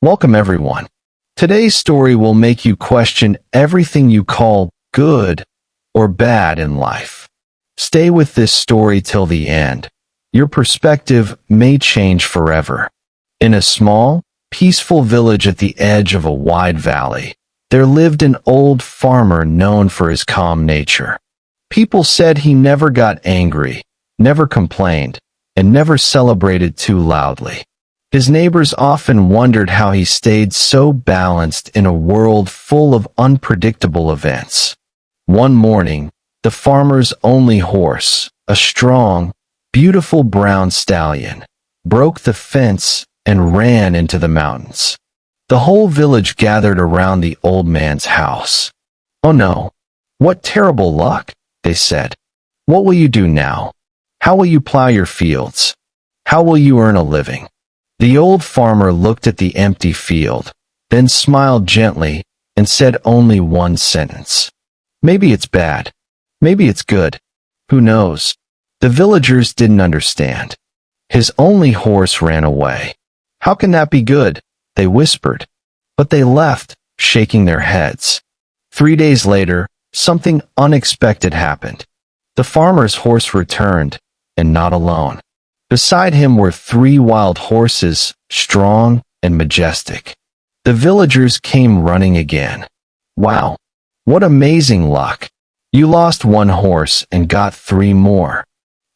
Welcome everyone. Today's story will make you question everything you call good or bad in life. Stay with this story till the end. Your perspective may change forever. In a small, peaceful village at the edge of a wide valley, there lived an old farmer known for his calm nature. People said he never got angry, never complained, and never celebrated too loudly. His neighbors often wondered how he stayed so balanced in a world full of unpredictable events. One morning, the farmer's only horse, a strong, beautiful brown stallion, broke the fence and ran into the mountains. The whole village gathered around the old man's house. "Oh no, what terrible luck," they said. "What will you do now? How will you plow your fields? How will you earn a living?" The old farmer looked at the empty field, then smiled gently and said only one sentence. "Maybe it's bad. Maybe it's good. Who knows?" The villagers didn't understand. His only horse ran away. "How can that be good?" they whispered. But they left, shaking their heads. 3 days later, something unexpected happened. The farmer's horse returned, and not alone. Beside him were 3 wild horses, strong and majestic. The villagers came running again. "Wow, what amazing luck! You lost 1 horse and got 3 more.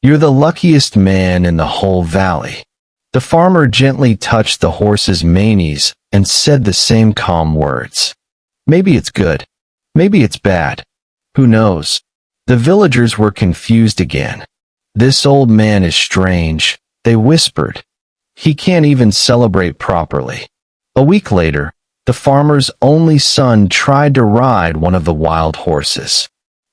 You're the luckiest man in the whole valley." The farmer gently touched the horse's manes and said the same calm words. "Maybe it's good. Maybe it's bad. Who knows?" The villagers were confused again. "This old man is strange," they whispered. "He can't even celebrate properly." A week later, the farmer's only son tried to ride one of the wild horses.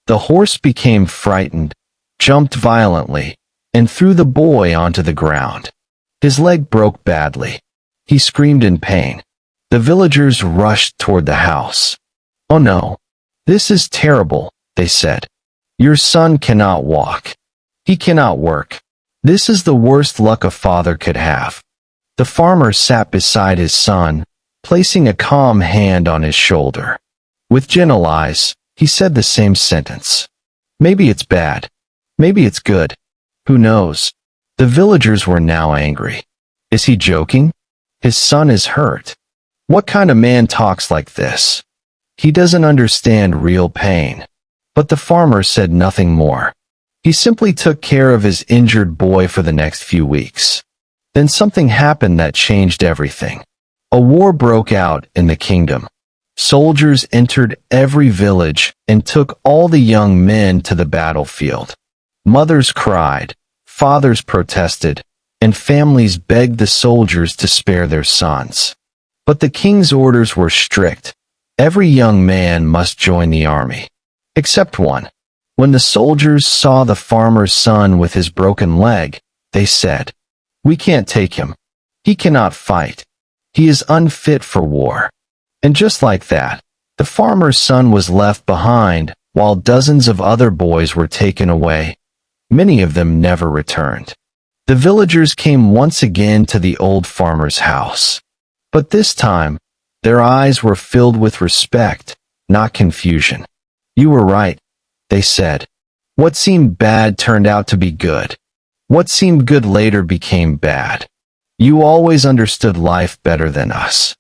The horse became frightened, jumped violently, and threw the boy onto the ground. His leg broke badly. He screamed in pain. The villagers rushed toward the house. "Oh no, this is terrible," they said. "Your son cannot walk. He cannot work. This is the worst luck a father could have." The farmer sat beside his son, placing a calm hand on his shoulder. With gentle eyes, he said the same sentence. "Maybe it's bad. Maybe it's good. Who knows?" The villagers were now angry. Is he joking? His son is hurt. What kind of man talks like this? He doesn't understand real pain. But the farmer said nothing more. He simply took care of his injured boy for the next few weeks. Then something happened that changed everything. A war broke out in the kingdom. Soldiers entered every village and took all the young men to the battlefield. Mothers cried, fathers protested, and families begged the soldiers to spare their sons. But the king's orders were strict. Every young man must join the army. Except one. When the soldiers saw the farmer's son with his broken leg, they said, "We can't take him. He cannot fight. He is unfit for war." And just like that, the farmer's son was left behind, while dozens of other boys were taken away. Many of them never returned. The villagers came once again to the old farmer's house. But this time, their eyes were filled with respect, not confusion. "You were right," they said. "What seemed bad turned out to be good. What seemed good later became bad. You always understood life better than us."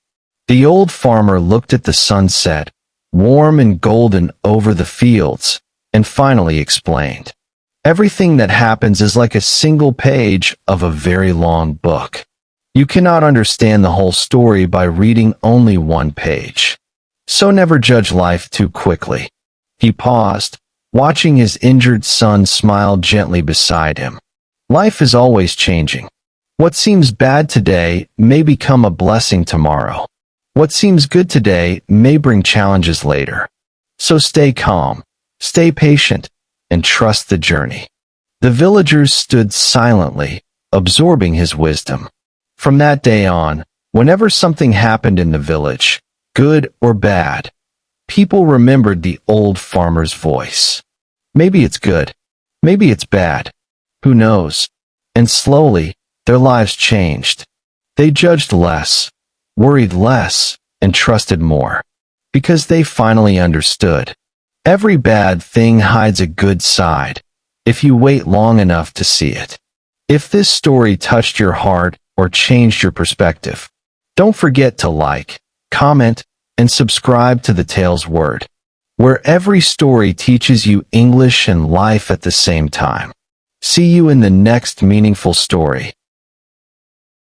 The old farmer looked at the sunset, warm and golden over the fields, and finally explained. Everything that happens is like a single page of a very long book. You cannot understand the whole story by reading only one page. So never judge life too quickly. He paused, watching his injured son smile gently beside him. Life is always changing. What seems bad today may become a blessing tomorrow. What seems good today may bring challenges later. So stay calm, stay patient, and trust the journey. The villagers stood silently, absorbing his wisdom. From that day on, whenever something happened in the village, good or bad, people remembered the old farmer's voice. Maybe it's good. Maybe it's bad. Who knows? And slowly, their lives changed. They judged less, worried less, and trusted more. Because they finally understood. Every bad thing hides a good side, if you wait long enough to see it. If this story touched your heart or changed your perspective, don't forget to like, comment, and subscribe to the Tales Word, where every story teaches you English and life at the same time. See you in the next meaningful story.